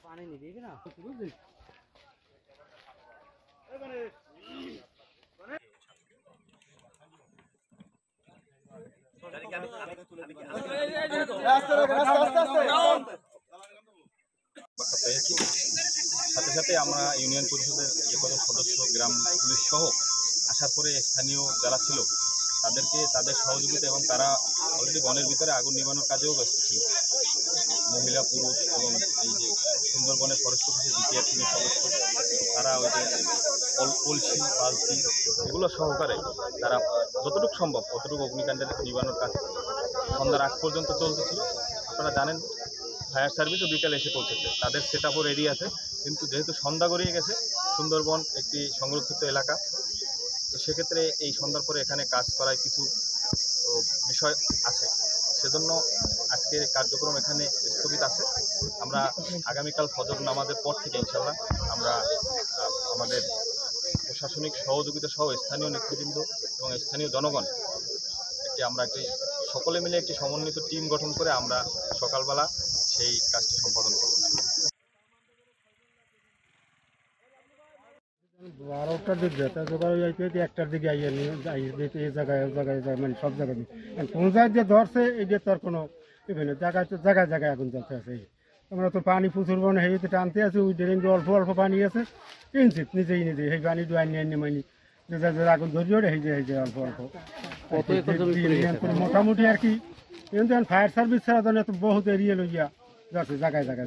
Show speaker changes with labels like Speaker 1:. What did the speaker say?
Speaker 1: पानी नहीं देगी ना
Speaker 2: পেয়েছি সাথে সাথে আমরা ইউনিয়ন পরিষদের যে কত সদস্য গ্রাম পুলিশ সহ আসার পরে স্থানীয় যারা ছিল তাদেরকে তাদের সহযোগিতা এবং তারা অলরেডি বনের ভিতরে আগুন নিবানোর কাজেও ব্যস্ত ছিল। মহিলা পুরুষ এবং এই যে সুন্দরবনের ফরেস্ট অফিসের জিপিআর টিমের সদস্য তারা ওই যে কলসি বালতি এগুলো সহকারে তারা যতটুকু সম্ভব ততটুকু অগ্নিকাণ্ডের নিবানোর কাজ সন্ধ্যার আগ পর্যন্ত চলতেছিল। আপনারা জানেন ফায়ার সার্ভিসও বিকালে এসে পৌঁছেছে, তাদের সেট আপও রেডি আছে, কিন্তু যেহেতু সন্ধ্যা গড়িয়ে গেছে, সুন্দরবন একটি সংরক্ষিত এলাকা, তো সেক্ষেত্রে এই সন্ধ্যার পরে এখানে কাজ করায় কিছু বিষয় আছে, সেজন্য আজকের কার্যক্রম এখানে স্থগিত আছে। আমরা আগামীকাল ফজর নামাজের পর থেকে ইনশাল্লাহ আমরা আমাদের প্রশাসনিক সহযোগিতা সহ স্থানীয় নেতৃবৃন্দ এবং স্থানীয় জনগণ আমরা একটি সকলে মিলে একটি সমন্বিত টিম গঠন করে আমরা সকালবেলা সেই কাজটি সম্পাদন করব।
Speaker 3: 12টার দিকে একটার দিকে এই জায়গায় মানে সব জায়গায় পঞ্চায়েত যে ধরছে এই যে তার কোনো জায়গায় জায়গায় আগুন জ্বলতে আছে। আমরা তো পানি প্রচুর বনে হেঁটে টানতে আছি, ওই ড্রেনে অল্প অল্প পানি আছে কিনছিত নিজেই সেই পানি ডুয়াই নিয়ে মানি আগুন ধরিয়ে এই যে অল্প অল্প মোটামুটি আর কি। কিন্তু ফায়ার সার্ভিস ছাড়া তো বহুত এরিয়া লইয়া যাচ্ছে জায়গায় জায়গায়।